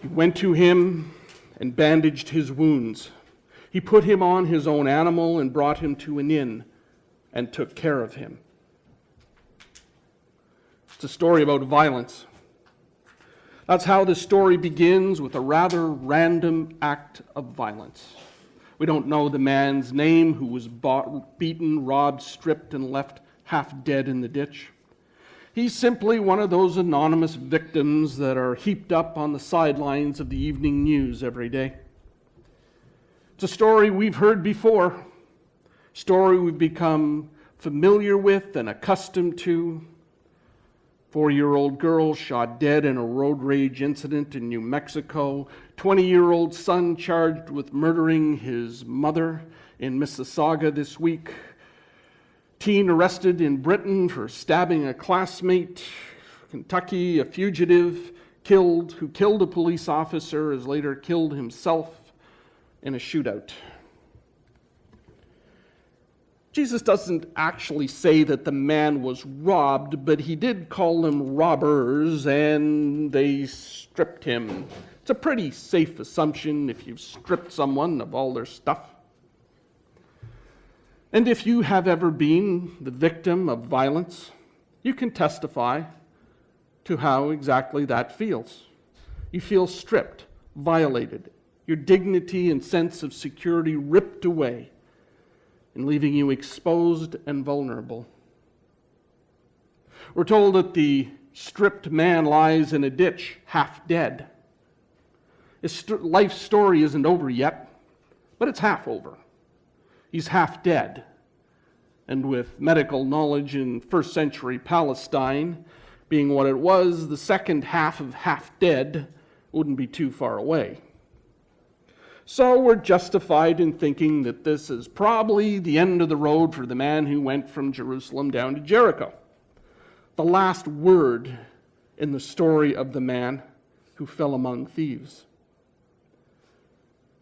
He went to him and bandaged his wounds. He put him on his own animal and brought him to an inn and took care of him. It's a story about violence. That's how the story begins, with a rather random act of violence. We don't know the man's name who was beaten, robbed, stripped, and left half dead in the ditch. He's simply one of those anonymous victims that are heaped up on the sidelines of the evening news every day. It's a story we've heard before, a story we've become familiar with and accustomed to. 4-year-old girl shot dead in a road rage incident in New Mexico. 20-year-old son charged with murdering his mother in Mississauga this week. Teen arrested in Britain for stabbing a classmate. Kentucky, a fugitive who killed a police officer is later killed himself in a shootout. Jesus doesn't actually say that the man was robbed, but he did call them robbers, and they stripped him. It's a pretty safe assumption if you've stripped someone of all their stuff. And if you have ever been the victim of violence, you can testify to how exactly that feels. You feel stripped, violated, your dignity and sense of security ripped away, and leaving you exposed and vulnerable. We're told that the stripped man lies in a ditch, half dead. His life story isn't over yet, but it's half over. He's half dead. And with medical knowledge in first century Palestine being what it was, the second half of half dead wouldn't be too far away. So we're justified in thinking that this is probably the end of the road for the man who went from Jerusalem down to Jericho. The last word in the story of the man who fell among thieves.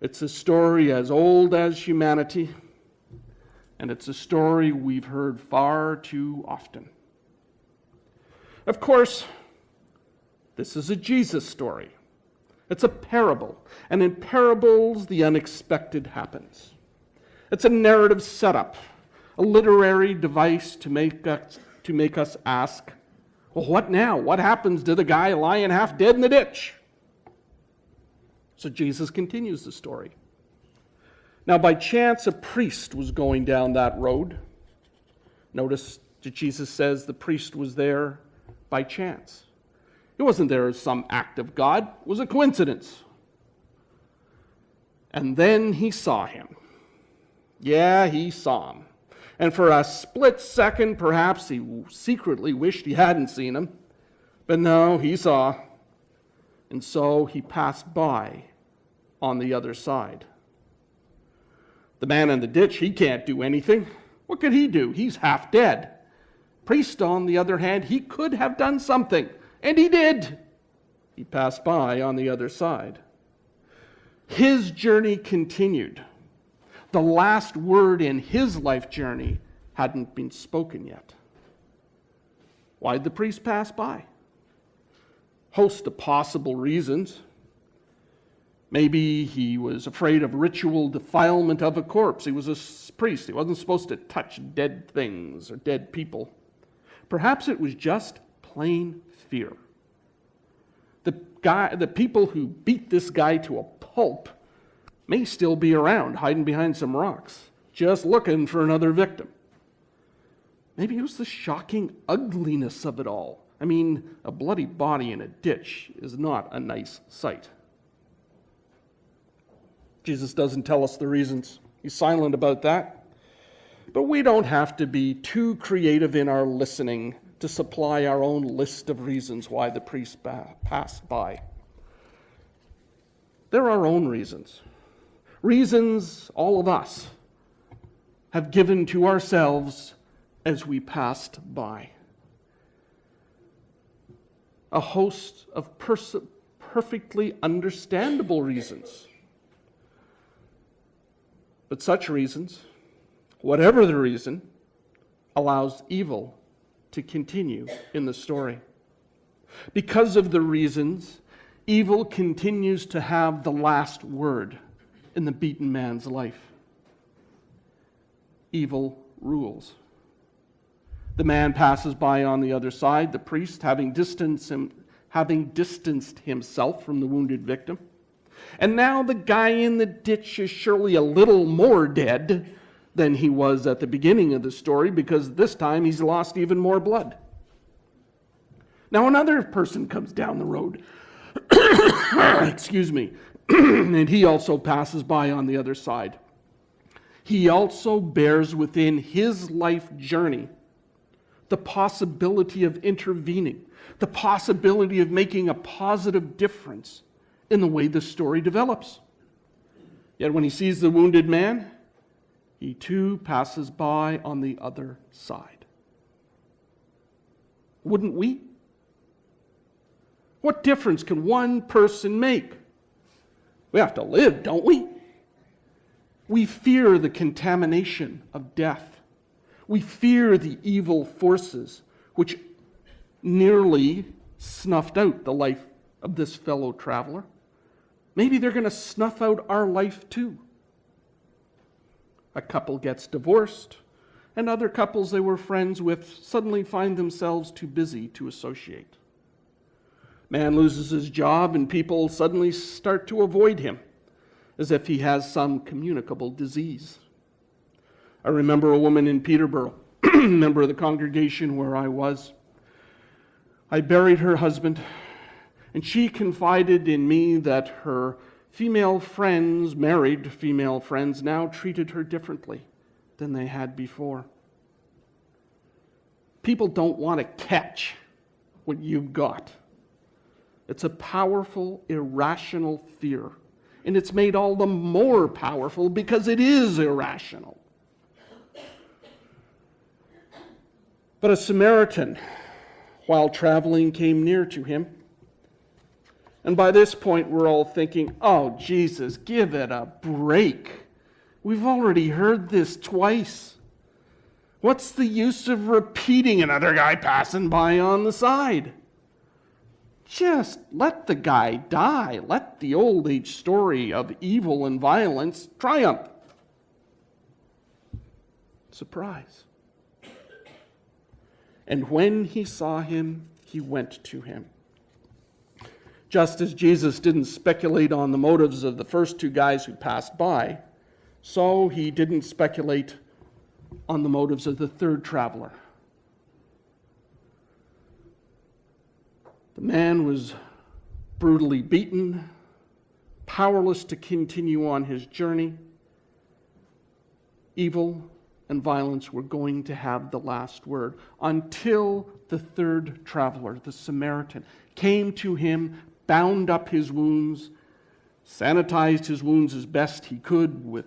It's a story as old as humanity, and it's a story we've heard far too often. Of course, this is a Jesus story. It's a parable, and in parables, the unexpected happens. It's a narrative setup, a literary device to make us ask, well, what now? What happens to the guy lying half dead in the ditch? So Jesus continues the story. Now, by chance, a priest was going down that road. Notice that Jesus says the priest was there by chance. It wasn't there as some act of God. It was a coincidence. And then he saw him. Yeah, he saw him. And for a split second, perhaps he secretly wished he hadn't seen him. But no, he saw. And so he passed by on the other side. The man in the ditch, he can't do anything. What could he do? He's half dead. Priest, on the other hand, he could have done something. And he did. He passed by on the other side. His journey continued. The last word in his life journey hadn't been spoken yet. Why'd the priest pass by? Host of possible reasons. Maybe he was afraid of ritual defilement of a corpse. He was a priest. He wasn't supposed to touch dead things or dead people. Perhaps it was just plain fear. The people who beat this guy to a pulp may still be around, hiding behind some rocks, just looking for another victim. Maybe it was the shocking ugliness of it all. I mean, a bloody body in a ditch is not a nice sight. Jesus doesn't tell us the reasons. He's silent about that. But we don't have to be too creative in our listening to supply our own list of reasons why the priest passed by. There are our own reasons. Reasons all of us have given to ourselves as we passed by. A host of perfectly understandable reasons. But such reasons, whatever the reason, allows evil to continue in the story. Because of the reasons, Evil continues to have the last word in the beaten man's life. Evil rules. The man passes by on the other side, the priest having distanced himself from the wounded victim. And now the guy in the ditch is surely a little more dead than he was at the beginning of the story, because this time he's lost even more blood. Now another person comes down the road, excuse me, and he also passes by on the other side. He also bears within his life journey the possibility of intervening, the possibility of making a positive difference in the way the story develops. Yet when he sees the wounded man, he too passes by on the other side. Wouldn't we? What difference can one person make? We have to live, don't we? We fear the contamination of death. We fear the evil forces which nearly snuffed out the life of this fellow traveler. Maybe they're going to snuff out our life too. A couple gets divorced, and other couples they were friends with suddenly find themselves too busy to associate. Man loses his job, and people suddenly start to avoid him, as if he has some communicable disease. I remember a woman in Peterborough, a member of the congregation where I was. I buried her husband, and she confided in me that her female friends, married female friends, now treated her differently than they had before. People don't want to catch what you've got. It's a powerful, irrational fear. And it's made all the more powerful because it is irrational. But a Samaritan, while traveling, came near to him. And by this point, we're all thinking, oh, Jesus, give it a break. We've already heard this twice. What's the use of repeating another guy passing by on the side? Just let the guy die. Let the old age story of evil and violence triumph. Surprise. And when he saw him, he went to him. Just as Jesus didn't speculate on the motives of the first two guys who passed by, so he didn't speculate on the motives of the third traveler. The man was brutally beaten, powerless to continue on his journey. Evil and violence were going to have the last word until the third traveler, the Samaritan, came to him, bound up his wounds, sanitized his wounds as best he could with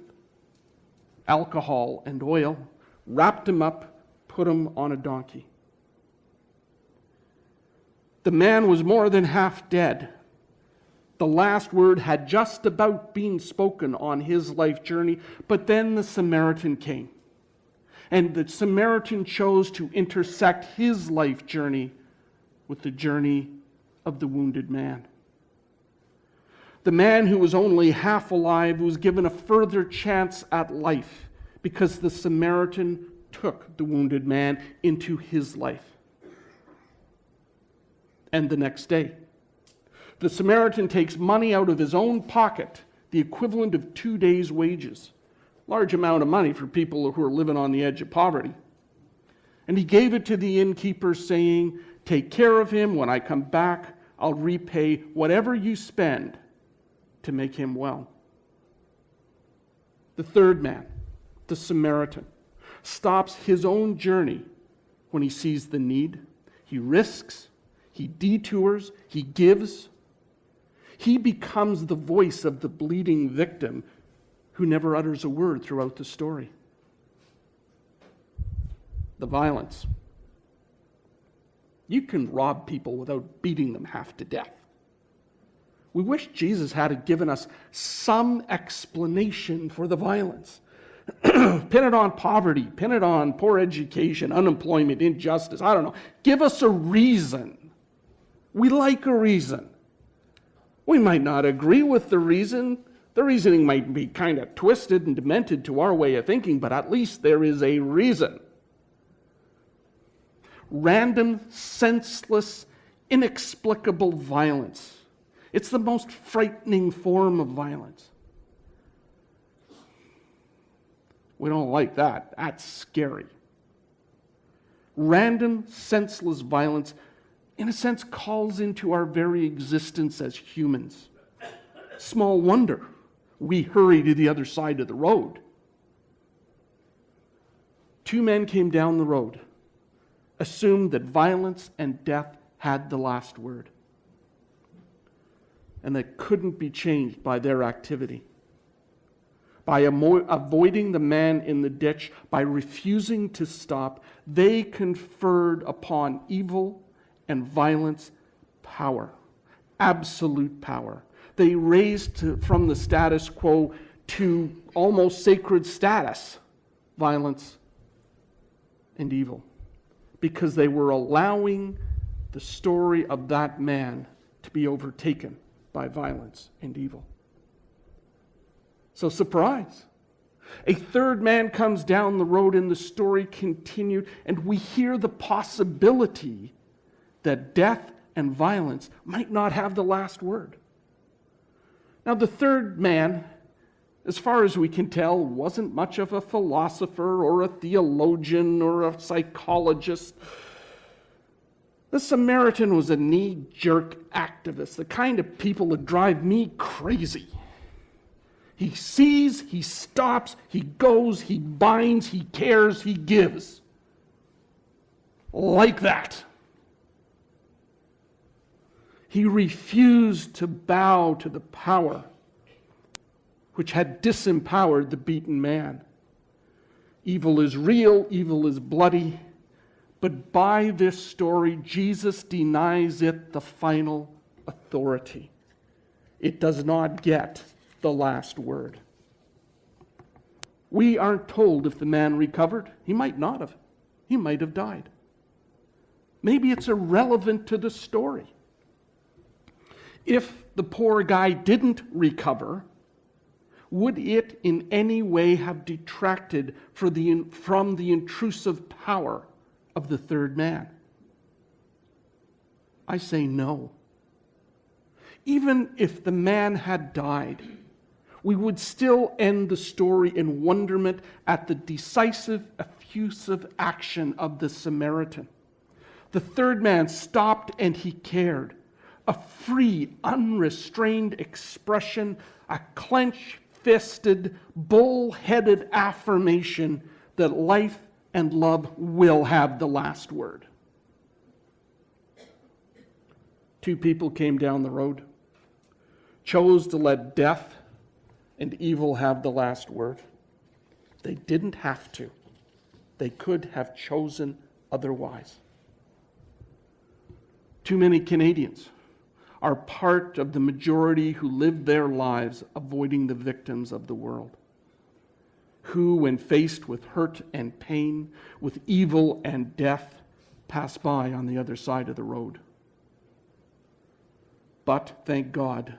alcohol and oil, wrapped him up, put him on a donkey. The man was more than half dead. The last word had just about been spoken on his life journey, but then the Samaritan came. And the Samaritan chose to intersect his life journey with the journey of the wounded man. The man who was only half alive was given a further chance at life because the Samaritan took the wounded man into his life. And the next day, the Samaritan takes money out of his own pocket, the equivalent of 2 days' wages. Large amount of money for people who are living on the edge of poverty. And he gave it to the innkeeper, saying, "Take care of him. When I come back, I'll repay whatever you spend to make him well." The third man, the Samaritan, stops his own journey when he sees the need. He risks. He detours, he gives. He becomes the voice of the bleeding victim who never utters a word throughout the story. The violence. You can rob people without beating them half to death. We wish Jesus had given us some explanation for the violence. Pin it on poverty, pin it on poor education, unemployment, injustice, I don't know. Give us a reason. We like a reason. We might not agree with the reason. The reasoning might be kind of twisted and demented to our way of thinking, but at least there is a reason. Random, senseless, inexplicable violence. It's the most frightening form of violence. We don't like that. That's scary. Random, senseless violence, in a sense, calls into our very existence as humans. Small wonder we hurry to the other side of the road. Two men came down the road, assumed that violence and death had the last word, and that couldn't be changed by their activity. By avoiding the man in the ditch, by refusing to stop, they conferred upon evil and violence power, absolute power. They raised from the status quo to almost sacred status, violence and evil, because they were allowing the story of that man to be overtaken by violence and evil. So surprise. A third man comes down the road and the story continued, and we hear the possibility that death and violence might not have the last word. Now, the third man, as far as we can tell, wasn't much of a philosopher or a theologian or a psychologist. The Samaritan was a knee-jerk activist, the kind of people that drive me crazy. He sees, he stops, he goes, he binds, he cares, he gives. Like that. He refused to bow to the power which had disempowered the beaten man. Evil is real, evil is bloody, but by this story, Jesus denies it the final authority. It does not get the last word. We aren't told if the man recovered. He might not have. He might have died. Maybe it's irrelevant to the story. If the poor guy didn't recover, would it in any way have detracted from the intrusive power of the third man? I say no. Even if the man had died, we would still end the story in wonderment at the decisive, effusive action of the Samaritan. The third man stopped and he cared. A free, unrestrained expression, a clench-fisted, bull-headed affirmation that life and love will have the last word. Two people came down the road, chose to let death and evil have the last word. They didn't have to. They could have chosen otherwise. Too many Canadians are part of the majority who live their lives avoiding the victims of the world, who, when faced with hurt and pain, with evil and death, pass by on the other side of the road. But, thank God,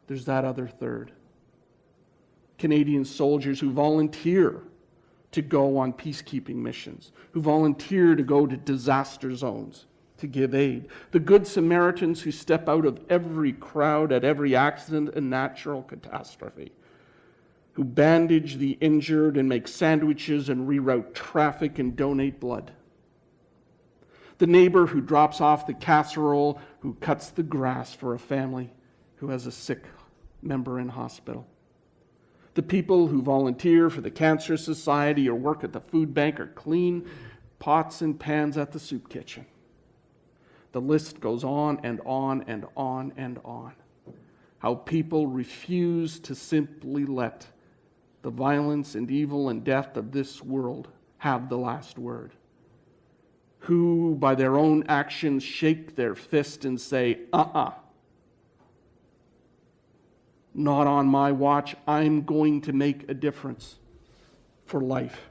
there's that other third. Canadian soldiers who volunteer to go on peacekeeping missions, who volunteer to go to disaster zones to give aid. The Good Samaritans who step out of every crowd at every accident and natural catastrophe, who bandage the injured and make sandwiches and reroute traffic and donate blood. The neighbor who drops off the casserole, who cuts the grass for a family who has a sick member in hospital. The people who volunteer for the Cancer Society or work at the food bank or clean pots and pans at the soup kitchen. The list goes on and on and on and on. How people refuse to simply let the violence and evil and death of this world have the last word. Who, by their own actions, shake their fist and say, not on my watch. I'm going to make a difference for life.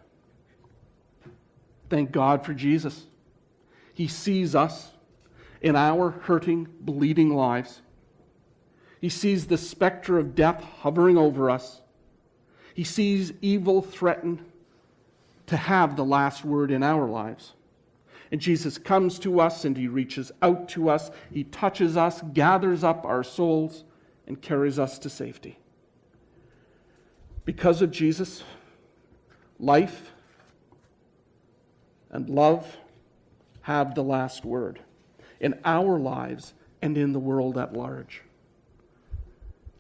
Thank God for Jesus. He sees us in our hurting, bleeding lives. He sees the specter of death hovering over us. He sees evil threaten to have the last word in our lives. And Jesus comes to us and he reaches out to us. He touches us, gathers up our souls, and carries us to safety. Because of Jesus, life and love have the last word in our lives and in the world at large.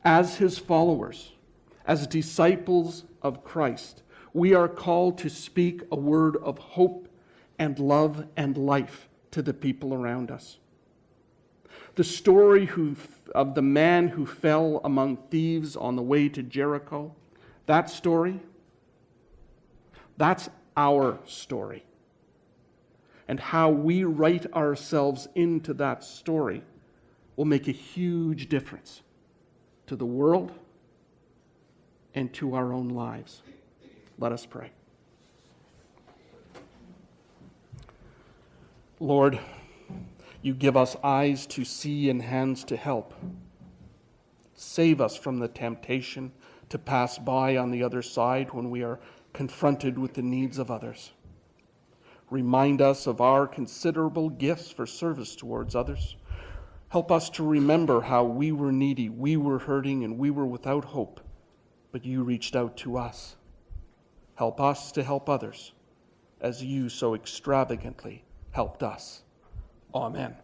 As his followers, as disciples of Christ, we are called to speak a word of hope and love and life to the people around us. The story of the man who fell among thieves on the way to Jericho, that story, that's our story. And how we write ourselves into that story will make a huge difference to the world and to our own lives. Let us pray. Lord, you give us eyes to see and hands to help. Save us from the temptation to pass by on the other side when we are confronted with the needs of others. Remind us of our considerable gifts for service towards others. Help us to remember how we were needy, we were hurting, and we were without hope, but you reached out to us. Help us to help others as you so extravagantly helped us. Amen.